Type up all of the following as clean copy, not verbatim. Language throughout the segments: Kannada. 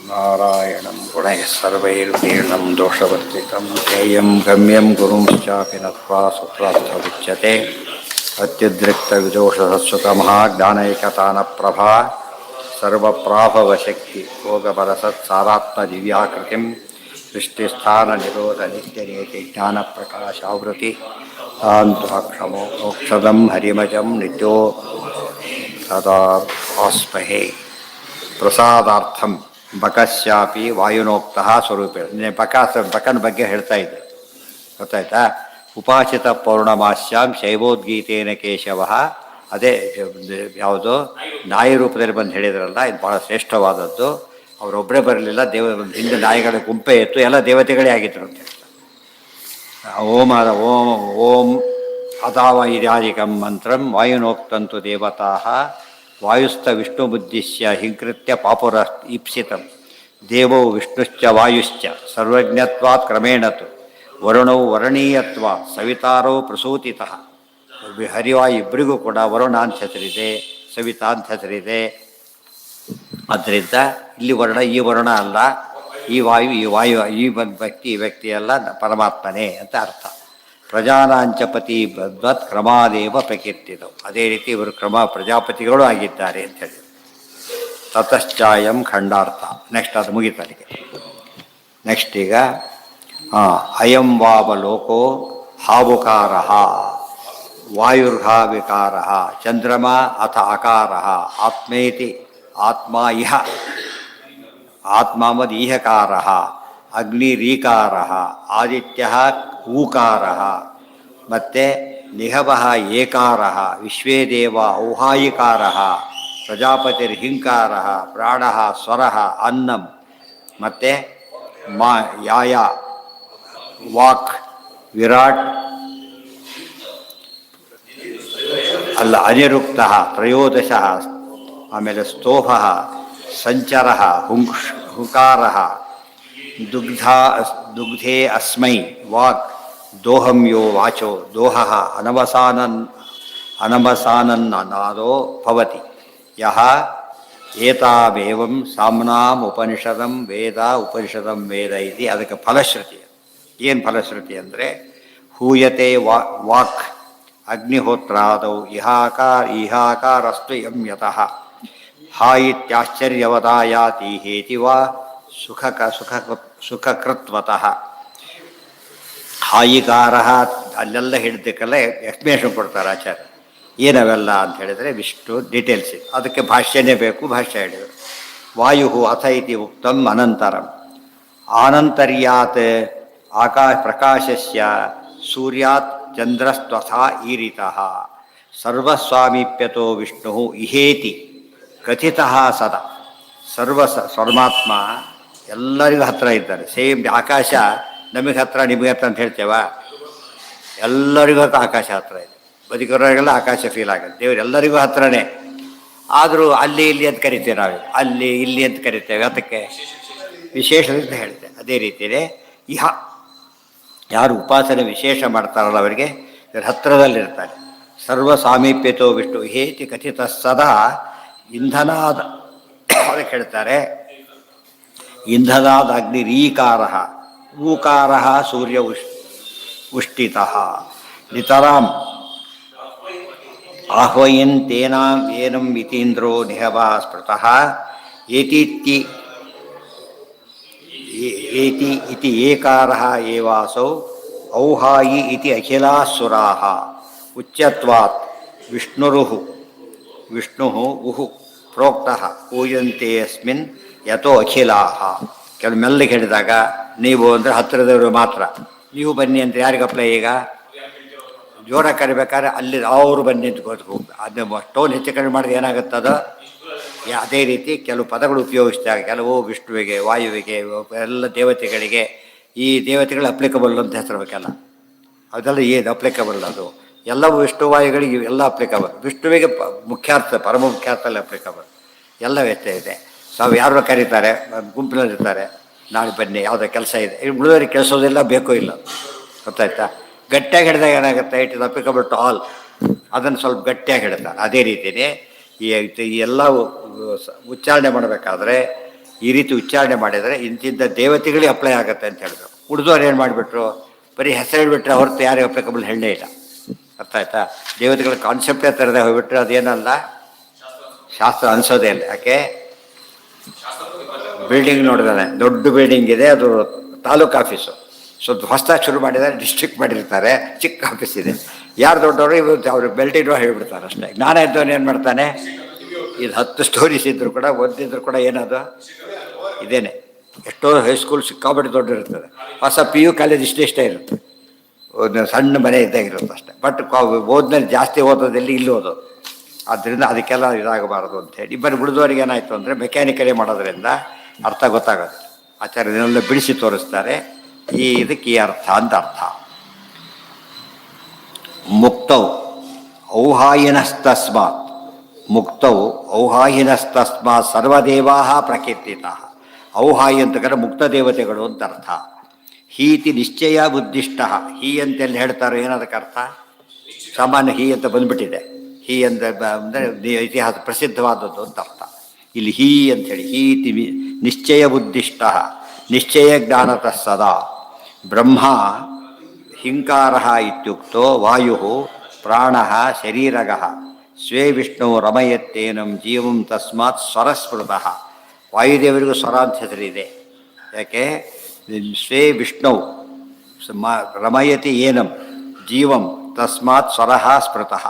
ನಾರಾಯಣಂ ಗುಣೈಃ ಸರ್ವೈರ್ತೀರ್ಣಂ ದೋಷವರ್ಜಿತಂ ಧ್ಯೇಯಂ ಗಮ್ಯಂ ಗುರುಂಶ್ಚಾಪಿ ನತ್ವಾ ಸುಪ್ರಾರ್ಥವಿಚ್ಯತೆ ಅತ್ಯುದ್ರಿಕ್ತವಿದೋಷಸತ್ಸುತಮಃ ಜ್ಞಾನೈಕತಾನಪ್ರಭಾ ಸರ್ವಪ್ರಾಭವಶಕ್ತಿ ಭೋಗಪರಸತ್ಸಾರಾತ್ಮದಿವ್ಯಾಕೃತಿಂ ಸೃಷ್ಟಿಸ್ಥಾನನಿರೋಧನಿತ್ಯನೇತಿ ಜ್ಞಾನಪ್ರಕಾಶಾವೃತಿ ತಾಂತ್ವಾಕ್ಷಮೋ ಮೋಕ್ಷದಂ ಹರಿಮಜಂ ನಿತ್ಯೋ ಸದಾ ಭಾಸ್ಮಹೇ ಪ್ರಸಾದಾರ್ಥಂ ಬಕಸ್ಯಾಪಿ ವಾಯುನೋಕ್ತಃ ಸ್ವರೂಪ. ಬಕನ ಬಗ್ಗೆ ಹೇಳ್ತಾ ಇದ್ದೆ, ಗೊತ್ತಾಯ್ತಾ? ಉಪಾಸಿತ ಪೌರ್ಣಮಾಸ್ಯಾಂ ಶೈವೋದ್ಗೀತೇನ ಕೇಶವ, ಅದೇ ಯಾವುದು ನಾಯಿ ರೂಪದಲ್ಲಿ ಬಂದು ಹೇಳಿದ್ರಲ್ಲ, ಇದು ಭಾಳ ಶ್ರೇಷ್ಠವಾದದ್ದು. ಅವರೊಬ್ಬರೇ ಬರಲಿಲ್ಲ, ಹಿಂದೆ ನಾಯಿಗಳ ಗುಂಪೆ ಇತ್ತು, ಎಲ್ಲ ದೇವತೆಗಳೇ ಆಗಿದ್ರು ಅಂತ ಹೇಳ್ತಾರೆ. ಓಂ ಓಂ ಅದಾವ ಇದ್ಯಾದಿಕಂ ಮಂತ್ರಂ ವಾಯುನೋಕ್ತಂತು ದೇವತಾ ವಾಯುಸ್ಥ ವಿಷ್ಣುಬುದ್ಧಿಶ್ಯ ಹಿಂಕೃತ್ಯ ಪಾಪುರ ಈಪ್ಸಿತಂ ದೇವೋ ವಿಷ್ಣುಶ್ಚ ವಾಯುಶ್ಚ ಸರ್ವಜ್ಞತ್ವಾತ್ ಕ್ರಮೇಣತು ವರುಣೌ ವರಣೀಯತ್ವಾತ್ ಸವಿತಾರೋ ಪ್ರಸೂತಿತಃ. ಹರಿವಾಯು ಇಬ್ಬರಿಗೂ ಕೂಡ ವರುಣ ಅಂತ ಹೆಸರಿದೆ, ಸವಿತಾ ಅಂತ ಹೆಸರಿದೆ. ಆದ್ದರಿಂದ ಇಲ್ಲಿ ವರ್ಣ ಈ ವರ್ಣ ಅಲ್ಲ, ಈ ವಾಯು ಈ ವ್ಯಕ್ತಿ ಅಲ್ಲ, ಪರಮಾತ್ಮನೇ ಅಂತ ಅರ್ಥ. ಪ್ರಜಾನಾಂಚಪತಿ ಬದ್ವತ್ ಕ್ರಮಾದೇವ ಪ್ರಕೀರ್ತಿತವು. ಅದೇ ರೀತಿ ಇವರು ಪ್ರಜಾಪತಿಗಳು ಆಗಿದ್ದಾರೆ ಅಂತ ಹೇಳಿ. ತತಶ್ಚಾಯಂ ಖಂಡಾರ್ಥ. ನೆಕ್ಸ್ಟ್ ಅದು ಮುಗಿತಲ್ಲಿಗೆ. ನೆಕ್ಸ್ಟ್ ಈಗ ಅಯಂ ವಾವಲೋಕೋ ಹಾವುಕಾರ ವಾಯುರ್ಹಾವಿಕಾರ ಚಂದ್ರಮ ಅಥ ಅಕಾರ ಆತ್ಮೇತಿ ಆತ್ಮ ಇಹ ಆತ್ಮವದ್ ಈಹಕಾರ ಅಗ್ನಿರೀಕಾರ ಆದಿತ್ಯ ಊಕಾರ ಮತ್ತು ನಿಹವ ಏಕಾರ ವಿಶ್ವೇ ದೇವ ಔಹಾಯಿಕಾರ ಪ್ರಜಾಪತಿರ್ಹಿಂಕಾರ ಪ್ರಾಣ ಸ್ವರ ಅನ್ನಂ ಮತ್ತು ಯಾಯ ವಾಕ್ ವಿರಾಟ್ ಅಲ್ಲ ಅನಿರುಕ್ತ ತ್ರಯೋದಶ, ಆಮೇಲೆ ಸ್ತೋಭ ಸಂಚರ ಹುಂಕಾರ ದುಗ್ಧೇ ಅಸ್ಮೈ ವಾಕ್ ದೋಹಂ ಯೋ ವಾಚೋ ದೋಹ ಅನವಸಾನನ್ನಾದೋ ಭವತಿ ಯಹ ಏತಾವೇವಂ ಸಾಮ್ನಾಂ ಉಪನಿಷದಂ ವೇದ ಇತಿ. ಅದಕ್ಕೆ ಫಲಶ್ರುತಿ. ಏನು ಫಲಶ್ರುತಿ ಅಂದರೆ ಹೂಯತೆ ವಾಕ್ ಅಗ್ನಿಹೋತ್ರಾದೌ ಇಹಾಕಾರಸ್ತು ಯಂ ಯತಃ ಹಾ ಇತ್ಯಾಶ್ಚರ್ಯವದಾಯಾತಿ ಹೇತಿ ವಾ ಸುಖಕೃತ್ವತಃ. ಹಾಯಿಕಾರ ಅಲ್ಲೆಲ್ಲ ಹಿಡಿದಕ್ಕೆಲ್ಲ ಎಕ್ಸ್ಪ್ಲೇಷನ್ ಕೊಡ್ತಾರೆ ಆಚಾರ್ಯ. ಏನವೆಲ್ಲ ಅಂತ ಹೇಳಿದರೆ ವಿಷ್ಣು ಡೀಟೇಲ್ಸ್ ಇದೆ, ಅದಕ್ಕೆ ಭಾಷ್ಯನೇ ಬೇಕು. ಭಾಷ್ಯ ಹೇಳಿದರು ವಾಯು ಅಥ ಇತಿ ಉಕ್ತಂ ಅನಂತರಂ ಆನಂತರ್ಯಾತ್ ಪ್ರಕಾಶಸ್ಯ ಸೂರ್ಯಾತ್ ಚಂದ್ರಸ್ತಥಾ ಈರಿತಃ ಸರ್ವಸ್ವಾಮೀಪ್ಯತೋ ವಿಷ್ಣು ಇಹೇತಿ ಕಥಿತಃ ಸದಾ. ಪರಮಾತ್ಮ ಎಲ್ಲರಿಗೂ ಹತ್ತಿರ ಇದ್ದಾರೆ. ಸೇಮ್ ಆಕಾಶ ನಮಗೆ ಹತ್ತಿರ ನಿಮಗೆ ಹತ್ರ ಅಂತ ಹೇಳ್ತೇವ, ಎಲ್ಲರಿಗೂ ಆಕಾಶ ಹತ್ತಿರ ಇದೆ. ಬದುಕಿರೋರಿಗೆಲ್ಲ ಆಕಾಶ ಫೀಲ್ ಆಗುತ್ತೆ. ದೇವರು ಎಲ್ಲರಿಗೂ ಹತ್ತಿರನೇ. ಆದರೂ ಅಲ್ಲಿ ಇಲ್ಲಿ ಅಂತ ಕರಿತೇವೆ ನಾವು, ಅಲ್ಲಿ ಇಲ್ಲಿ ಅಂತ ಕರಿತೇವೆ. ಅದಕ್ಕೆ ವಿಶೇಷದಿಂದ ಹೇಳ್ತೇವೆ. ಅದೇ ರೀತಿಯೇ ಇಹ ಯಾರು ಉಪಾಸನೆ ವಿಶೇಷ ಮಾಡ್ತಾರಲ್ಲ ಅವರಿಗೆ ಇವರು ಹತ್ತಿರದಲ್ಲಿರ್ತಾರೆ. ಸರ್ವ ಸಾಮೀಪ್ಯತೋ ವಿಷ್ಣು ಹೇತಿ ಕಥಿತ ಸದಾ ಇಂಧನಾದ. ಅದಕ್ಕೆ ಹೇಳ್ತಾರೆ ಇಂಧನಾದ ಅಗ್ನಿರೀಕಾರ ಊಕಾರ ಸೂರ್ಯ ಉಷ್ಟಿತಃ ನಿತರಾಂ ಆಹ್ವಯನ್ ತೇನಾಂ ಏನಂ ಇತೀಂದ್ರೋ ನಿಹವ ಸ್ಮೃತಃ ಏತಿ ಇತಿ ಏಕಾರ ಏವಾಸೌ ಔಹಾಯಿ ಇತಿ ಅಖಿಲಾಸುರಾಃ ಉಚ್ಯತ್ವಾತ್ ವಿಷ್ಣು ಉಹು ಪ್ರೋಕ್ತಃ ಪೂಜಂತೆ ಅಸ್ಮಿನ್ ಯಥೋ ಅಖಿಲಾಃ. ಕೆಲವು ಮೆಲ್ಲಿಗೆ ಹೇಳಿದಾಗ ನೀವು ಅಂದರೆ ಹತ್ತಿರದವರು ಮಾತ್ರ, ನೀವು ಬನ್ನಿ ಅಂತ ಯಾರಿಗೆ ಅಪ್ಲೈ? ಈಗ ಜೋರಾಗಿ ಕರಿಬೇಕಾದ್ರೆ ಅಲ್ಲಿ ಅವರು ಬನ್ನಿ ಅಂತ ಹೋಗ್ತಾರೆ. ಅದನ್ನ ಟೋನ್ ಹೆಚ್ಚು ಕಡಿಮೆ ಮಾಡಿದ್ರೆ ಏನಾಗುತ್ತದೋ ಅದೇ ರೀತಿ ಕೆಲವು ಪದಗಳು ಉಪಯೋಗಿಸಿದಾಗ ಕೆಲವು ವಿಷ್ಣುವಿಗೆ ವಾಯುವಿಗೆ ಎಲ್ಲ ದೇವತೆಗಳಿಗೆ ಈ ದೇವತೆಗಳು ಅಪ್ಲಿಕಬಲ್ ಅಂತ ಹೆಸರಬೇಕಲ್ಲ, ಅದೆಲ್ಲ ಏನು ಅಪ್ಲಿಕಬಲ್? ಅದು ಎಲ್ಲವೂ ವಿಷ್ಣು ವಾಯುಗಳಿಗೆ ಎಲ್ಲ ಅಪ್ಲಿಕಬಲ್. ವಿಷ್ಣುವಿಗೆ ಮುಖ್ಯಾರ್ಥ ಪರಮ ಮುಖ್ಯಾರ್ಥಲ್ಲಿ ಅಪ್ಲಿಕಬಲ್. ಎಲ್ಲ ವ್ಯತ್ಯಾಸ ಇದೆ. ಯಾರು ಕರೀತಾರೆ, ಗುಂಪಿನಲ್ಲಿರ್ತಾರೆ, ನಾಳೆ ಬನ್ನಿ ಯಾವುದೋ ಕೆಲಸ ಇದೆ, ಉಳಿದವರಿಗೆ ಕೆಲಸೋದಿಲ್ಲ, ಬೇಕೋ ಇಲ್ಲ, ಗೊತ್ತಾಯ್ತಾ? ಗಟ್ಟಿಯಾಗಿ ಹಿಡಿದಾಗ ಏನಾಗುತ್ತೆ, it is applicable to all. ಅದನ್ನು ಸ್ವಲ್ಪ ಗಟ್ಟಿಯಾಗಿ ಹಿಡ್ತಾರೆ. ಅದೇ ರೀತಿಯೇ ಈ ಎಲ್ಲ ಉಚ್ಚಾರಣೆ ಮಾಡಬೇಕಾದ್ರೆ ಈ ರೀತಿ ಉಚ್ಚಾರಣೆ ಮಾಡಿದರೆ ಇಂತಿಂಥ ದೇವತೆಗಳಿಗೆ ಅಪ್ಲೈ ಆಗುತ್ತೆ ಅಂತ ಹೇಳಿದ್ರು. ಉಳಿದವ್ರು ಏನು ಮಾಡಿಬಿಟ್ರು, ಬರೀ ಹೆಸರು ಹೇಳ್ಬಿಟ್ರೆ ಹೊರತು ಯಾರಿಗೆ ಅಪ್ಲಿಕಬಲ್ ಹೇಳಲೇ ಇಲ್ಲ. ಅರ್ಥ ಆಯ್ತಾ? ದೇವತೆಗಳ ಕಾನ್ಸೆಪ್ಟೇ ಥರದೇ ಹೋಗ್ಬಿಟ್ರೆ ಅದೇನಲ್ಲ, ಶಾಸ್ತ್ರ ಅನಿಸೋದೇ ಇಲ್ಲ. ಯಾಕೆ? ಬಿಲ್ಡಿಂಗ್ ನೋಡಿದಾನೆ, ದೊಡ್ಡ ಬಿಲ್ಡಿಂಗ್ ಇದೆ, ಅದು ತಾಲೂಕು ಆಫೀಸು. ಸ್ವಲ್ಪ ಹೊಸದಾಗಿ ಶುರು ಮಾಡಿದ್ದಾರೆ, ಡಿಸ್ಟ್ರಿಕ್ಟ್ ಮಾಡಿರ್ತಾರೆ, ಚಿಕ್ಕ ಆಫೀಸ್ ಇದೆ. ಯಾರು ದೊಡ್ಡವರು ಇವರು ಅವ್ರಿಗೆ ಬೆಲ್ಟಿರೋ ಹೇಳ್ಬಿಡ್ತಾರೆ ಅಷ್ಟೇ. ಜ್ಞಾನ ಇದ್ದವನು ಏನು ಮಾಡ್ತಾನೆ, ಇದು 10 ಸ್ಟೋರೀಸ್ ಇದ್ದರೂ ಕೂಡ ಓದಿದ್ರು ಕೂಡ ಏನದು ಇದೇನೆ. ಎಷ್ಟೋ ಹೈಸ್ಕೂಲ್ ಸಿಕ್ಕಾಪಟ್ಟೆ ದೊಡ್ಡ ಇರ್ತದೆ, ಹೊಸ PU ಕಾಲೇಜ್ ಇಷ್ಟೇ ಇರುತ್ತೆ, ಒಂದು ಸಣ್ಣ ಮನೆ ಇದ್ದಾಗಿರುತ್ತೆ ಅಷ್ಟೇ. ಬಟ್ ಓದ್ನಲ್ಲಿ ಜಾಸ್ತಿ ಓದೋದಲ್ಲಿ ಇಲ್ಲಿ ಓದೋದು. ಆದ್ದರಿಂದ ಅದಕ್ಕೆಲ್ಲ ಇದಾಗಬಾರದು ಅಂತೇಳಿ ಇಬ್ಬರು ಉಳಿದವರಿಗೆ ಏನಾಯಿತು ಅಂದರೆ ಮೆಕ್ಯಾನಿಕಲಿ ಮಾಡೋದ್ರಿಂದ ಅರ್ಥ ಗೊತ್ತಾಗೋದು. ಆಚಾರ್ಯನೆಲ್ಲ ಬಿಡಿಸಿ ತೋರಿಸ್ತಾರೆ. ಇದಕ್ಕೆ ಈ ಅರ್ಥ ಅಂತ ಅರ್ಥ. ಮುಕ್ತೌ ಔಹಾಯಿನಸ್ತಸ್ಮಾತ್, ಮುಕ್ತೌ ಔಹಾಯಿನಸ್ತಸ್ಮಾತ್ ಸರ್ವದೇವಾ ಪ್ರಕೀರ್ತಿತಃ. ಔಹಾಯಿ ಅಂತ ಕರೆ ಮುಕ್ತ ದೇವತೆಗಳು ಅಂತ ಅರ್ಥ. ಹೀತಿ ನಿಶ್ಚಯ ಬುದ್ಧಿಷ್ಟ. ಹೀ ಅಂತೆಲ್ಲ ಹೇಳ್ತಾರೆ, ಏನದಕ್ಕೆ ಅರ್ಥ? ಸಾಮಾನ್ಯ ಹೀ ಅಂತ ಬಂದ್ಬಿಟ್ಟಿದೆ. ಹೀ ಅಂತ ಅಂದರೆ ಇತಿಹಾಸ ಪ್ರಸಿದ್ಧವಾದದ್ದು ಅಂತ ಅರ್ಥ. ಇಲ್ಲಿ ಹೀ ಅಂಥೇಳಿ ಹೀತಿ ನಿಶ್ಚಯ ಬುದ್ಧಿಷ್ಟ ನಿಶ್ಚಯ ಜ್ಞಾನತಃ ಸದಾ. ಬ್ರಹ್ಮ ಹಿಂಕಾರ ಇತ್ಯುಕ್ತೋ ವಾಯು ಪ್ರಾಣ ಶರೀರಗ ಸ್ವೇ ವಿಷ್ಣು ರಮಯತ್ತೇನಂ ಜೀವಂ ತಸ್ಮಾತ್ ಸ್ವರಸ್ಮೃತಃ. ವಾಯುದೇವರಿಗೂ ಸ್ವರ ಅಂತ ಹೆಸರಿದೆ. ಯಾಕೆ? ಸ್ವೇ ವಿಷ್ಣು ರಮಯತಿ ಏನಂ ಜೀವಂ ತಸ್ಮಾತ್ ಸ್ವರಃ ಸ್ಮೃತಃ.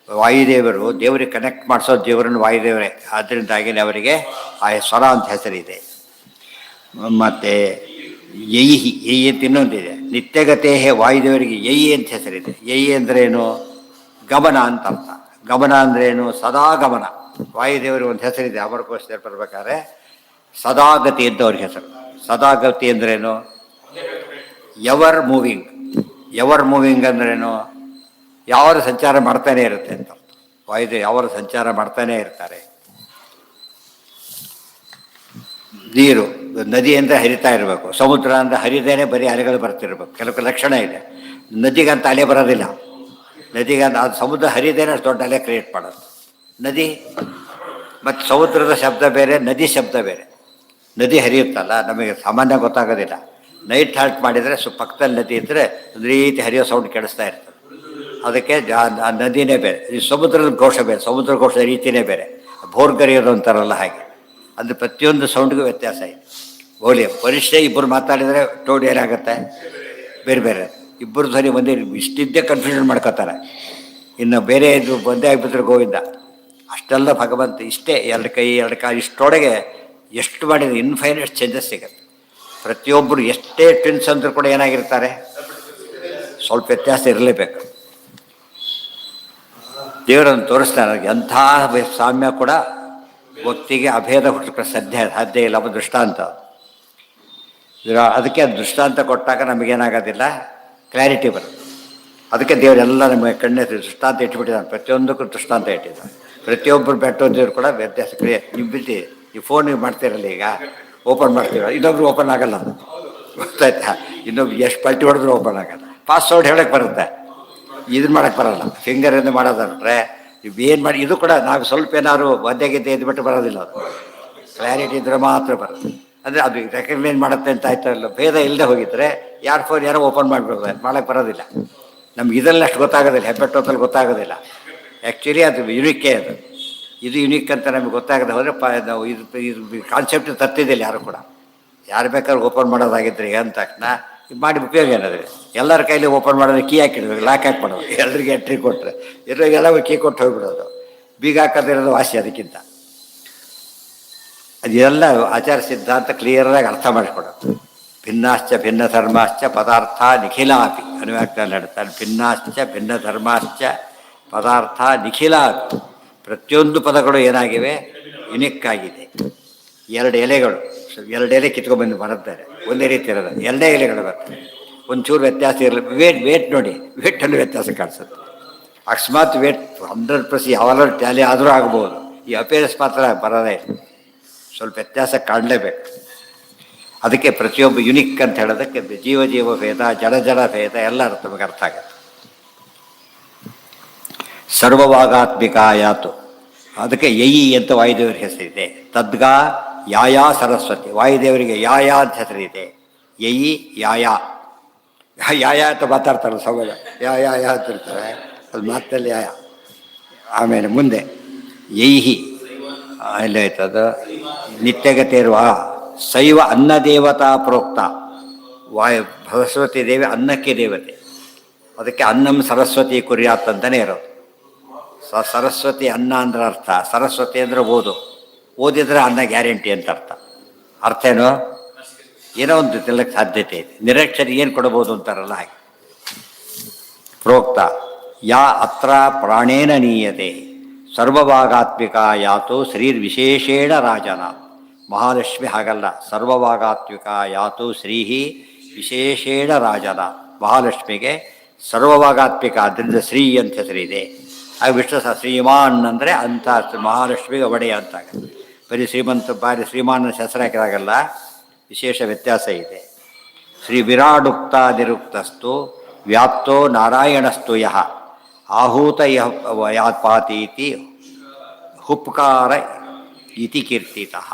ವಾಯುದೇವರು ದೇವರಿಗೆ ಕನೆಕ್ಟ್ ಮಾಡಿಸೋದು ದೇವರನ್ನು ವಾಯುದೇವರೇ, ಆದ್ದರಿಂದಾಗಿ ಅವರಿಗೆ ಆ ಸ್ವರ ಅಂತ ಹೆಸರಿದೆ. ಮತ್ತು ಯೈಹಿ, ಯೈ ಅಂತ ಇನ್ನೊಂದಿದೆ. ನಿತ್ಯಗತೇ ವಾಯುದೇವರಿಗೆ ಯೈ ಅಂತ ಹೆಸರಿದೆ. ಯೈ ಅಂದ್ರೇನು? ಗಮನ ಅಂತ ಅರ್ಥ. ಗಮನ ಅಂದ್ರೇನು? ಸದಾ ಗಮನ. ವಾಯುದೇವರಿಗೆ ಒಂದು ಹೆಸರಿದೆ, ಅಮರಕೋಶದಲ್ಲಿ ಬರ್ಬೇಕಾದ್ರೆ ಸದಾಗತಿ ಅಂತ ಅವ್ರಿಗೆ ಹೆಸರು. ಸದಾಗತಿ ಅಂದ್ರೇನು? Ever moving. ಎವರ್ ಮೂವಿಂಗ್ ಅಂದ್ರೇನು? ಯಾವರು ಸಂಚಾರ ಮಾಡ್ತಾನೆ ಇರುತ್ತೆ ಅಂತ. ವಾಯುದೇವ ಯಾವರು ಸಂಚಾರ ಮಾಡ್ತಾನೆ ಇರ್ತಾರೆ. ನೀರು, ನದಿ ಅಂದರೆ ಹರಿತಾ ಇರಬೇಕು, ಸಮುದ್ರ ಅಂದರೆ ಹರಿದೇನೆ ಬರೀ ಅಲೆಗಳು ಬರ್ತಿರ್ಬೇಕು. ಕೆಲವು ಲಕ್ಷಣ ಇದೆ. ನದಿಗಂತ ಅಲೆ ಬರೋದಿಲ್ಲ. ನದಿಗಂತ ಅದು ಸಮುದ್ರ ಹರಿದೇನೆ ಅಷ್ಟು ದೊಡ್ಡ ಅಲೆ ಕ್ರಿಯೇಟ್ ಮಾಡೋದು. ನದಿ ಮತ್ತು ಸಮುದ್ರದ ಶಬ್ದ ಬೇರೆ, ನದಿ ಶಬ್ದ ಬೇರೆ. ನದಿ ಹರಿಯುತ್ತಲ್ಲ, ನಮಗೆ ಸಾಮಾನ್ಯ ಗೊತ್ತಾಗೋದಿಲ್ಲ. ನೈಟ್ ಹಾಲ್ಟ್ ಮಾಡಿದರೆ ಪಕ್ಕದಲ್ಲಿ ನದಿ ಇದ್ದರೆ ಒಂದು ರೀತಿ ಹರಿಯೋ ಸೌಂಡ್ ಕೇಳಿಸ್ತಾ ಇರ್ತದೆ. ಅದಕ್ಕೆ ಆ ನದಿನೇ ಬೇರೆ, ಈ ಸಮುದ್ರದ ಘೋಷ ಬೇರೆ, ಸಮುದ್ರ ಘೋಷದ ರೀತಿಯೇ ಬೇರೆ. ಭೋರ್ಗರಿಯೋದು ಅಂತಾರಲ್ಲ ಹಾಗೆ. ಅಂದರೆ ಪ್ರತಿಯೊಂದು ಸೌಂಡ್ಗೂ ವ್ಯತ್ಯಾಸ ಇದೆ. ವೋಲಿಯಂ ಪರೀಕ್ಷೆ ಇಬ್ಬರು ಮಾತಾಡಿದರೆ ಟೋನ್ ಏನಾಗುತ್ತೆ, ಬೇರೆ ಬೇರೆ. ಇಬ್ಬರು ಧ್ವನಿ ಒಂದೇ, ಇಷ್ಟಿದ್ದೇ ಕನ್ಫ್ಯೂಷನ್ ಮಾಡ್ಕೋತಾರೆ. ಇನ್ನು ಬೇರೆ ಇದು ಒಂದೇ ಆಗಿಬಿಟ್ರೆ ಗೋವಿಂದ. ಅಷ್ಟೆಲ್ಲ ಭಗವಂತ ಇಷ್ಟೇ, ಎರಡು ಕೈ ಎರಡು ಕಾಲು ಇಷ್ಟೊಳಗೆ ಎಷ್ಟು ಮಾಡಿದ್ರೆ ಇನ್ಫೈನೈಟ್ ಚೇಂಜಸ್ ಸಿಗುತ್ತೆ. ಪ್ರತಿಯೊಬ್ಬರು ಎಷ್ಟೇ ಟ್ವಿನ್ಸ್ ಅಂದರೂ ಕೂಡ ಏನಾಗಿರ್ತಾರೆ, ಸ್ವಲ್ಪ ವ್ಯತ್ಯಾಸ ಇರಲೇಬೇಕು. ದೇವರನ್ನು ತೋರಿಸ್ತಾರೆ. ಎಂಥ ಸಾಮ್ಯ ಕೂಡ ಭಕ್ತಿಗೆ ಅಭೇದ ಹುಟ್ಟಕ್ಕೆ ಸಾಧ್ಯ ಇಲ್ಲ. ಒಬ್ಬ ದೃಷ್ಟಾಂತ. ಅದಕ್ಕೆ ದೃಷ್ಟಾಂತ ಕೊಟ್ಟಾಗ ನಮಗೇನಾಗೋದಿಲ್ಲ, ಕ್ಲಾರಿಟಿ ಬರುತ್ತೆ. ಅದಕ್ಕೆ ದೇವರೆಲ್ಲ ನಮಗೆ ಕಣ್ಣೆ ದೃಷ್ಟಾಂತ ಇಟ್ಬಿಟ್ಟಿದ್ದಾನೆ. ಪ್ರತಿಯೊಂದಕ್ಕೂ ದೃಷ್ಟಾಂತ ಇಟ್ಟಿದ್ದಾನೆ. ಪ್ರತಿಯೊಬ್ಬರು ಬೆಟ್ಟೋದಿದ್ರು ಕೂಡ ವ್ಯತ್ಯಾಸ ಕ್ರಿಯೆ. ನೀವು ಬಿಟ್ಟು ಈ ಫೋನ್ ನೀವು ಮಾಡ್ತೀರಲ್ಲ, ಈಗ ಓಪನ್ ಮಾಡ್ತೀರ, ಇನ್ನೊಬ್ರು ಓಪನ್ ಆಗಲ್ಲ. ಅದು ಗೊತ್ತಾಯ್ತಾ? ಇನ್ನೊಬ್ರು ಎಷ್ಟು ಪಲ್ಟಿ ಹೊಡೆದ್ರು ಓಪನ್ ಆಗಲ್ಲ. ಪಾಸ್ವರ್ಡ್ ಹೇಳಕ್ಕೆ ಬರುತ್ತೆ, ಇದನ್ನು ಮಾಡೋಕ್ಕೆ ಬರೋಲ್ಲ. ಫಿಂಗರಿಂದ ಮಾಡೋದಂದ್ರೆ ಇವೇನು ಮಾಡಿ, ಇದು ಕೂಡ ನಾವು ಸ್ವಲ್ಪ ಏನಾದ್ರು ಒದ್ದೆಗಿದ್ದೆ ಎದ್ಬಿಟ್ಟು ಬರೋದಿಲ್ಲ. ಅದು ಕ್ಲಾರಿಟಿ ಇದ್ರೆ ಮಾತ್ರ ಬರುತ್ತೆ. ಅಂದರೆ ಅದು ರೆಕಗ್ನೈಸ್ ಮಾಡುತ್ತೆ ಅಂತ ಆಯ್ತಲ್ಲ. ಭೇದ ಇಲ್ಲದೆ ಹೋಗಿದ್ರೆ ಯಾರು ಫೋನ್ ಯಾರೋ ಓಪನ್ ಮಾಡಿಬಿಡೋದು, ಮಾಡೋಕ್ಕೆ ಬರೋದಿಲ್ಲ. ನಮ್ಗೆ ಇದರಲ್ಲಿ ಅಷ್ಟು ಗೊತ್ತಾಗೋದಿಲ್ಲ, ಹೆಬ್ಬೆಟ್ಟೋತಲ್ಲಿ ಗೊತ್ತಾಗೋದಿಲ್ಲ. ಆ್ಯಕ್ಚುಲಿ ಅದು ಯುನಿಕ್ಕೇ. ಅದು ಇದು ಯುನಿಕ್ ಅಂತ ನಮಗೆ ಗೊತ್ತಾಗದೆ ಹೋದರೆ ನಾವು ಇದು ಕಾನ್ಸೆಪ್ಟ್ ತತ್ತಿದ್ದಿಲ್ಲ ಯಾರು ಕೂಡ. ಯಾರು ಬೇಕಾದ್ರೂ ಓಪನ್ ಮಾಡೋದಾಗಿದ್ದರೆ ಅಂದ ತಕ್ಷಣ ಮಾಡಿ ಉಪಯೋಗ ಏನಾದರೆ ಎಲ್ಲರ ಕೈಲಿ ಓಪನ್ ಮಾಡೋದ್ರೆ ಕೀ ಹಾಕಿಡ್ಬೇಕು, ಲಾಕ್ ಹಾಕಿ ಮಾಡೋದು. ಎಲ್ಲರಿಗೆ ಎಂಟ್ರಿ ಕೊಟ್ಟರೆ ಇರೋರಿಗೆಲ್ಲ ಕೀ ಕೊಟ್ಟು ಹೋಗಿಬಿಡೋದು. ಬೀಗ ಹಾಕೋದಿರೋದು ವಾಸಿ. ಅದಕ್ಕಿಂತ ಅದೆಲ್ಲ ಆಚಾರ ಸಿದ್ಧಾಂತ ಕ್ಲಿಯರಾಗಿ ಅರ್ಥ ಮಾಡಿಕೊಡೋದು. ಭಿನ್ನಾಶ್ಚ ಭಿನ್ನ ಧರ್ಮಾಶ್ಚ ಪದಾರ್ಥ ನಿಖಿಲಾಪಿ ಅನುವ್ಯಾಖ್ಯಾನ ಹೇಳ್ತಾರೆ. ಭಿನ್ನಾಶ್ಚ ಭಿನ್ನ ಧರ್ಮಾಶ್ಚ ಪದಾರ್ಥ ನಿಖಿಲಾಪಿ. ಪ್ರತಿಯೊಂದು ಪದಗಳು ಏನಾಗಿವೆ, ಯುನಿಕ್ಕಾಗಿದೆ. ಎರಡು ಎಲೆಗಳು, ಎರಡು ಎಲೆ ಕಿತ್ಕೊಂಡ್ಬಂದು ಬರುತ್ತಾರೆ, ಒಂದೇ ರೀತಿ ಇರೋದು. ಎರಡೇ ಎಲೆಗಳು ಬರ್ತವೆ, ಒಂಚೂರು ವ್ಯತ್ಯಾಸ ಇರಲಿ. ವೇಟ್ ನೋಡಿ, ವೇಟಲ್ಲಿ ವ್ಯತ್ಯಾಸ ಕಾಣಿಸುತ್ತೆ. ಅಕಸ್ಮಾತ್ ವೇಟ್ 100% ಯಾವಾಗಲೂ ಟ್ಯಾಲಿ ಆದರೂ ಆಗ್ಬೋದು. ಈ ಅಪೇರೆನ್ಸ್ ಮಾತ್ರ ಬರೋದೇ ಇಲ್ಲ, ಸ್ವಲ್ಪ ವ್ಯತ್ಯಾಸ ಕಾಣಲೇಬೇಕು. ಅದಕ್ಕೆ ಪ್ರತಿಯೊಬ್ಬ ಯುನಿಕ್ ಅಂತ ಹೇಳೋದಕ್ಕೆ ಜೀವ ಜೀವ ಭೇದ, ಜಡ ಜಡ ಭೇದ ಎಲ್ಲ ನಮಗೆ ಅರ್ಥ ಆಗುತ್ತೆ. ಸರ್ವವಾಗಾತ್ಮಿಕ ಆಯಾತು. ಅದಕ್ಕೆ ಯಯಿ ಅಂತ ವಾಯುದೇವರ ಹೆಸರಿದೆ. ತದ್ಗಾ ಯಾಯಾ ಸರಸ್ವತಿ. ವಾಯುದೇವರಿಗೆ ಯಾಯಾ ಅಂತ ಹೆಸರಿದೆ. ಯಯಿ ಯಾಯಾ. ಯಾಯಾ ಅಂತ ಮಾತಾಡ್ತಾರೆ ಸಮಾಜ. ಯಾ ಅಂತಿರ್ತಾರೆ, ಅದು ಮಾತಲ್ಲಿ ಯಾಯ. ಆಮೇಲೆ ಮುಂದೆ ಯೈಹಿ ಎಲ್ಲಾಯ್ತದ ನಿತ್ಯಗತಿರುವ ಶೈವ ಅನ್ನದೇವತಾ ಪ್ರೋಕ್ತ. ವಾಯು ಸರಸ್ವತಿ ದೇವಿ ಅನ್ನಕ್ಕೆ ದೇವತೆ, ಅದಕ್ಕೆ ಅನ್ನಂ ಸರಸ್ವತಿ ಕುರ್ಯಾತ್ ಅಂತಲೇ ಇರೋದು. ಸರಸ್ವತಿ ಅನ್ನ ಅಂದ್ರೆ ಅರ್ಥ, ಸರಸ್ವತಿ ಅಂದರೆ ಓದಿದ್ರೆ ಅನ್ನ ಗ್ಯಾರಂಟಿ ಅಂತ ಅರ್ಥ ಏನು? ಏನೋ ಒಂದು ತಿನ್ನಕ್ಕೆ ಸಾಧ್ಯತೆ ಇದೆ. ನಿರಕ್ಷರಿ ಏನು ಕೊಡಬಹುದು ಅಂತಾರಲ್ಲ ಹಾಗೆ. ಪ್ರೋಕ್ತ ಯಾ ಅತ್ರ ಪ್ರಾಣೇನ ನೀಯತೆ ಸರ್ವಭಾಗಾತ್ಮಿಕ ಯಾತು ಶ್ರೀರ್ವಿಶೇಷೇಣ ರಾಜನ. ಮಹಾಲಕ್ಷ್ಮಿ ಹಾಗಲ್ಲ, ಸರ್ವಭಾಗಾತ್ಮಿಕ ಯಾತು ಶ್ರೀಹಿ ವಿಶೇಷೇಣ ರಾಜನ. ಮಹಾಲಕ್ಷ್ಮಿಗೆ ಸರ್ವಭಾಗಾತ್ಮಿಕ, ಅದರಿಂದ ಶ್ರೀ ಅಂತ ಹೆಸರಿದೆ. ಆಗ ವಿಷ್ಣು ಶ್ರೀಮಾನ್ ಅಂದರೆ ಅಂತ ಮಹಾಲಕ್ಷ್ಮಿಗೆ ಒಡೆಯ ಅಂತಾಗ. ಬರೀ ಶ್ರೀಮಂತ ಬಾರಿ ಶ್ರೀಮಾನ್ ಹೆಸರು ಹಾಕಿದಾಗಲ್ಲ, ವಿಶೇಷ ವ್ಯತ್ಯಾಸ ಇದೆ. ಶ್ರೀ ವಿರಾಡುಕ್ತ ನಿರುಕ್ತಸ್ತು ವ್ಯಾಪ್ತೋ ನಾರಾಯಣಸ್ತು ಯಃ ಆಹೂತ ಯಾತ್ಪಾತೀತಿ ಹುಪ್ಕಾರ ಇತಿ ಕೀರ್ತಿತಃ.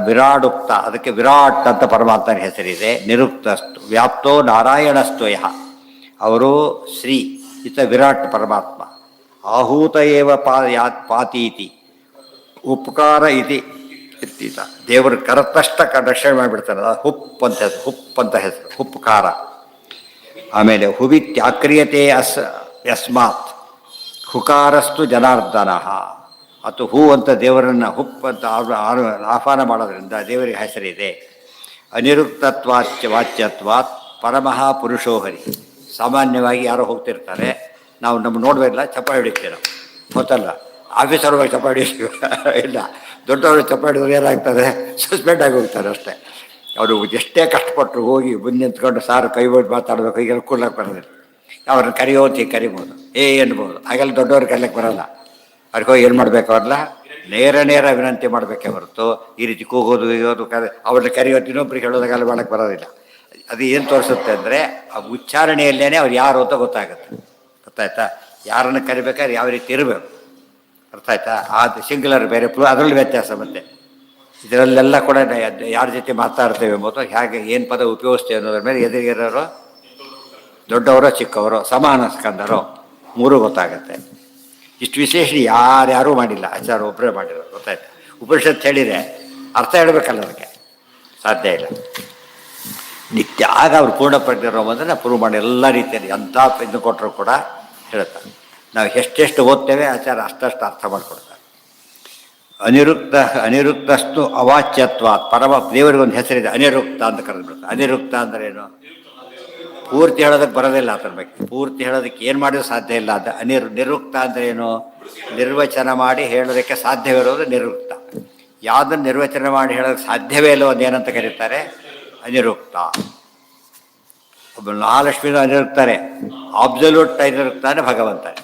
ವಿರಾಡುಕ್ತ, ಅದಕ್ಕೆ ವಿರಾಟ್ ಅಂತ ಪರಮಾತ್ಮನ ಹೆಸರಿದೆ. ನಿರುಕ್ತಸ್ತು ವ್ಯಾಪ್ತೋ ನಾರಾಯಣಸ್ತು ಯಃ, ಅವರು ಶ್ರೀ, ಇತ ವಿರಾಟ್ ಪರಮಾತ್ಮ. ಆಹೂತ ಏವ ಪಾತೀತಿ ಉಪಕಾರ ಇತಿ ಇರ್ತೀತ. ದೇವರು ಕರತಷ್ಟ ರಕ್ಷಣೆ ಮಾಡಿಬಿಡ್ತಾರಲ್ಲ, ಹುಪ್ ಅಂತ ಹೆಸರು, ಹುಪ್ ಅಂತ ಹೆಸರು, ಹುಪ್ಕಾರ. ಆಮೇಲೆ ಹುವಿತ್ಯಾಕ್ರಿಯತೆ ಯಸ್ಮಾತ್ ಹುಕಾರಸ್ತು ಜನಾರ್ದನ. ಅಥವಾ ಹೂ ಅಂತ ದೇವರನ್ನು ಹುಪ್ ಅಂತ ಆಹ್ವಾನ ಮಾಡೋದ್ರಿಂದ ದೇವರಿಗೆ ಹೆಸರಿದೆ. ಅನಿರುಕ್ತತ್ವಾಚ್ಯವಾಚ್ಯತ್ವಾತ್ ಪರಮಃ ಪುರುಷೋ ಹರಿ. ಸಾಮಾನ್ಯವಾಗಿ ಯಾರೋ ಹೋಗ್ತಿರ್ತಾರೆ, ನಾವು ನೋಡಬೇಕಲ್ಲ, ಚಪ್ಪಾಳೆ ಹಿಡಿತೀವಿ ನಾವು, ಗೊತ್ತಲ್ಲ. ಆಫೀಸರ್ ಹೋಗಿ ಚಪ್ಪಾಳೆ ಹಿಡಿತೀವಿ ಇಲ್ಲ, ದೊಡ್ಡವರು ಚಪ್ಪಾಳೆ ಹಿಡಿದ್ರೆ ಏನಾಗ್ತದೆ, ಸಸ್ಪೆಂಡ್ ಆಗಿ ಹೋಗ್ತಾರೆ ಅಷ್ಟೇ. ಅವರು ಎಷ್ಟೇ ಕಷ್ಟಪಟ್ಟರು ಹೋಗಿ ಮುಂದೆ ನಿಂತ್ಕೊಂಡು ಸಾರು ಕೈ ಬಿಟ್ಟು ಮಾತಾಡಬೇಕು, ಹೀಗೆಲ್ಲ ಕೂಡ್ಲಕ್ಕೆ ಬರೋದಿಲ್ಲ. ಅವ್ರನ್ನ ಕರಿಯೋದು ಕರಿಬೋದು, ಅನ್ಬೋದು. ಹಾಗೆಲ್ಲ ದೊಡ್ಡವ್ರು ಕರಿಲಿಕ್ಕೆ ಬರೋಲ್ಲ. ಅವ್ರಿಗೆ ಹೋಗಿ ಏನು ಮಾಡಬೇಕು, ಅವ್ರನ್ನ ನೇರ ವಿನಂತಿ ಮಾಡಬೇಕೇ ಹೊರತು ಈ ರೀತಿ ಕೂಗೋದು ಇಗೋದು ಅವ್ರನ್ನ ಕರಿಯೋದು ಇನ್ನೊಬ್ರಿಗೆ ಹೇಳೋದಾಗೆಲ್ಲ ಮಾಡೋಕ್ಕೆ ಬರೋದಿಲ್ಲ. ಅದು ಏನು ತೋರಿಸುತ್ತೆ ಅಂದರೆ ಆ ಉಚ್ಚಾರಣೆಯಲ್ಲೇ ಅವ್ರು ಯಾರು ಅಂತ ಗೊತ್ತಾಗುತ್ತೆ. ಗೊತ್ತಾಯ್ತಾ? ಯಾರನ್ನು ಕರಿಬೇಕಾದ್ರೆ ಯಾವ ರೀತಿ ಇರಬೇಕು, ಅರ್ಥ ಆಯ್ತಾ? ಅದು ಸಿಂಗ್ಯುಲರ್ ಬೇರೆ, ಅದರಲ್ಲಿ ವ್ಯತ್ಯಾಸ. ಮತ್ತು ಇದರಲ್ಲೆಲ್ಲ ಕೂಡ ಯಾರ ಜೊತೆ ಮಾತಾಡ್ತೇವೆ ಎಂಬುದು, ಹೇಗೆ ಏನು ಪದ ಉಪಯೋಗಿಸ್ತೇವೆ ಅನ್ನೋದ್ರ ಮೇಲೆ ಎದುರಿಗಿರೋರು ದೊಡ್ಡವರೋ ಚಿಕ್ಕವರೋ ಸಮಾನ ಸ್ಕಂದರೋ ಮೂರೂ ಗೊತ್ತಾಗುತ್ತೆ. ಇಷ್ಟು ವಿಶೇಷ ಯಾರ್ಯಾರೂ ಮಾಡಿಲ್ಲ, ಆಚಾರ ಒಬ್ಬರೇ ಮಾಡಿರೋದು. ಗೊತ್ತಾಯ್ತು? ಉಪನಿಷತ್ತು ಹೇಳಿದರೆ ಅರ್ಥ ಹೇಳಬೇಕಲ್ಲ, ಅದಕ್ಕೆ ಸಾಧ್ಯ ಇಲ್ಲ. ನಿತ್ಯ ಆಗ ಅವ್ರು ಪೂರ್ಣ ಪ್ರಜ್ಞರು ಬಂದರೆ ಪ್ರೂವ್ ಮಾಡಿ ಎಲ್ಲ ರೀತಿಯಲ್ಲಿ ಎಂಥ ಇದು ಕೊಟ್ಟರು ಕೂಡ ಹೇಳ್ತಾರೆ. ನಾವು ಎಷ್ಟೆಷ್ಟು ಓದ್ತೇವೆ ಆಚಾರ ಅಷ್ಟಷ್ಟು ಅರ್ಥ ಮಾಡಿಕೊಡ್ತಾರೆ. ಅನಿರುಕ್ತಸ್ತು ಅವಾಚ್ಯತ್ವಾತ್ ಪರಮ. ದೇವರಿಗೊಂದು ಹೆಸರಿದೆ, ಅನಿರುಕ್ತ ಅಂತ ಕರೆದ್ಬಿಡ್ತಾರೆ. ಅನಿರುಕ್ತ ಅಂದರೆ ಏನು? ಪೂರ್ತಿ ಹೇಳೋದಕ್ಕೆ ಬರೋದಿಲ್ಲ ಆತನ ಬಗ್ಗೆ. ಪೂರ್ತಿ ಹೇಳೋದಕ್ಕೆ ಏನು ಮಾಡಿದ್ರು ಸಾಧ್ಯ ಇಲ್ಲ. ಅದು ನಿರುಕ್ತ ಅಂದರೆ ಏನು? ನಿರ್ವಚನ ಮಾಡಿ ಹೇಳೋದಕ್ಕೆ ಸಾಧ್ಯವಿರೋದು ನಿರುಕ್ತ. ಯಾವುದನ್ನು ನಿರ್ವಚನ ಮಾಡಿ ಹೇಳೋದಕ್ಕೆ ಸಾಧ್ಯವೇ ಇಲ್ಲೋ ಒಂದು ಏನಂತ ಕರೀತಾರೆ? ಅನಿರುಕ್ತ. ಒಬ್ಬ ಮಹಾಲಕ್ಷ್ಮಿನೂ ಅನಿರುಕ್ತಾರೆ, ಅಬ್ಸಲ್ಯೂಟ್ ಅನಿರುಕ್ತಾನೆ ಭಗವಂತನೇ.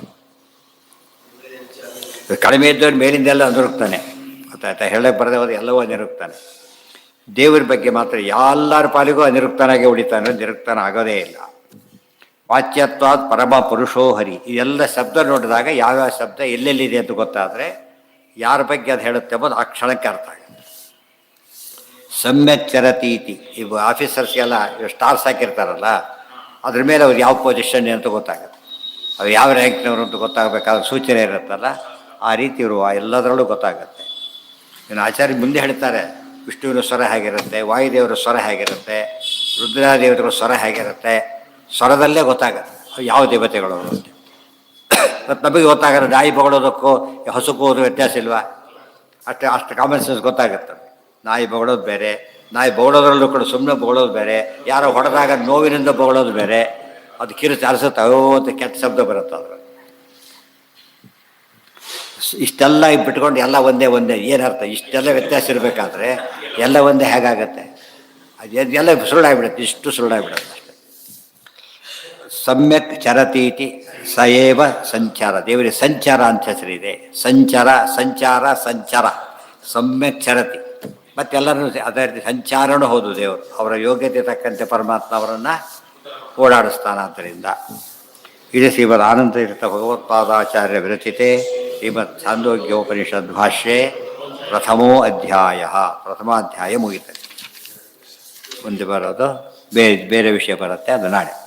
ಕಡಿಮೆ ಇದ್ದವ್ರು ಮೇಲಿಂದೆಲ್ಲ ಅನಿರುಕ್ತಾನೆ. ಗೊತ್ತಾಯ್ತಾ? ಹೇಳಕ್ಕೆ ಬರದೆ ಹೋದ್ರೆ ಎಲ್ಲವೂ ಅನಿರುಕ್ತಾನೆ. ದೇವರ ಬಗ್ಗೆ ಮಾತ್ರ ಎಲ್ಲರ ಪಾಲಿಗೂ ಅನಿರುಕ್ತನಾಗೆ ಉಳಿತಾನೆ, ನಿರುಕ್ತನ ಆಗೋದೇ ಇಲ್ಲ. ವಾಚ್ಯತ್ವಾತ್ ಪರಮ ಪುರುಷೋ ಹರಿ. ಇದೆಲ್ಲ ಶಬ್ದ ನೋಡಿದಾಗ ಯಾವ್ಯಾವ ಶಬ್ದ ಎಲ್ಲೆಲ್ಲಿದೆ ಅಂತ ಗೊತ್ತಾದರೆ ಯಾರ ಬಗ್ಗೆ ಅದು ಹೇಳುತ್ತೆ ಎಂಬುದು ಆ ಕ್ಷಣಕ್ಕೆ ಅರ್ಥ ಆಗುತ್ತೆ. ಸಮ್ಯಕ್ ಚರತೀತಿ. ಇವು ಆಫೀಸರ್ಸ್ಗೆಲ್ಲ ಸ್ಟಾರ್ಸ್ ಹಾಕಿರ್ತಾರಲ್ಲ, ಅದ್ರ ಮೇಲೆ ಅವ್ರು ಯಾವ ಪೊಸಿಷನ್ ಅಂತ ಗೊತ್ತಾಗುತ್ತೆ. ಅವ್ರು ಯಾವ ರ್ಯಾಂಕ್ನವರು ಅಂತ ಗೊತ್ತಾಗಬೇಕಾದ್ರೆ ಸೂಚನೆ ಇರುತ್ತಲ್ಲ, ಆ ರೀತಿ ಇರುವ ಎಲ್ಲದರಲ್ಲೂ ಗೊತ್ತಾಗುತ್ತೆ. ಇನ್ನು ಆಚಾರ್ಯ ಮುಂದೆ ಹೇಳ್ತಾರೆ, ವಿಷ್ಣುವಿನ ಸ್ವರ ಹೇಗಿರುತ್ತೆ, ವಾಯುದೇವರ ಸ್ವರ ಹೇಗಿರುತ್ತೆ, ರುದ್ರಾದೇವರ ಸ್ವರ ಹೇಗಿರುತ್ತೆ, ಸ್ವರದಲ್ಲೇ ಗೊತ್ತಾಗುತ್ತೆ ಯಾವ ದೇವತೆಗಳು ಅಂತ. ಮತ್ತು ನಮಗೆ ಗೊತ್ತಾಗಲ್ಲ, ನಾಯಿ ಬಗಳೋದಕ್ಕೂ ಹಸುಕ್ಕೂ ವ್ಯತ್ಯಾಸ ಇಲ್ವಾ? ಅಷ್ಟು ಕಾಮನ್ ಸೆನ್ಸ್ ಗೊತ್ತಾಗುತ್ತೆ. ನಾಯಿ ಬಗಳೋದು ಬೇರೆ, ನಾಯಿ ಬಗಳೋದ್ರಲ್ಲೂ ಕೂಡ ಸುಮ್ಮನೆ ಬಗಳೋದು ಬೇರೆ, ಯಾರೋ ಹೊಡೆದಾಗ ನೋವಿನಿಂದ ಬಗಳೋದು ಬೇರೆ. ಅದು ಕಿರುಚು ಅರಸುತ್ತೆ, ಅಂತ ಕೆಟ್ಟ ಶಬ್ದ ಬರುತ್ತೆ ಅದ್ರ. ಇಷ್ಟೆಲ್ಲ ಬಿಟ್ಕೊಂಡು ಎಲ್ಲ ಒಂದೇ ಏನರ್ಥ? ಇಷ್ಟೆಲ್ಲ ವ್ಯತ್ಯಾಸ ಇರಬೇಕಾದ್ರೆ ಎಲ್ಲ ಒಂದೇ ಹೇಗಾಗತ್ತೆ? ಅದೆಲ್ಲ ಸುಳ್ಳಾಗ್ಬಿಡುತ್ತೆ, ಇಷ್ಟು ಸುಳ್ಳಾಗ್ಬಿಡುತ್ತೆ ಅಷ್ಟೆ. ಸಮ್ಯಕ್ ಚರತೀತಿ ಸಯೇವ ಸಂಚಾರ. ದೇವರಿಗೆ ಸಂಚಾರ ಅಂತ ಹೆಸರಿದೆ. ಸಂಚಾರ ಸಮ್ಯಕ್ ಚರತಿ. ಮತ್ತೆಲ್ಲರೂ ಅದೇ ರೀತಿ ಸಂಚಾರನೂ ಹೌದು. ದೇವರು ಅವರ ಯೋಗ್ಯತೆ ತಕ್ಕಂತೆ ಪರಮಾತ್ಮ ಅವರನ್ನು ಓಡಾಡಿಸ್ತಾನ. ಆದ್ದರಿಂದ ಇದು ಶ್ರೀಮದ್ ಆನಂದತೀರ್ಥ ಭಗವತ್ಪಾದಾಚಾರ್ಯ ವಿರಚಿತೆ ಶ್ರೀಮದ್ ಛಾಂದೋಗ್ಯೋಪನಿಷದ್ ಭಾಷ್ಯೆ ಪ್ರಥಮೋ ಅಧ್ಯಾಯ, ಪ್ರಥಮಾಧ್ಯಾಯ ಮುಗಿತದೆ. ಮುಂದೆ ಬರೋದು ಬೇರೆ ಬೇರೆ ವಿಷಯ ಬರುತ್ತೆ, ಅದು ನಾಳೆ.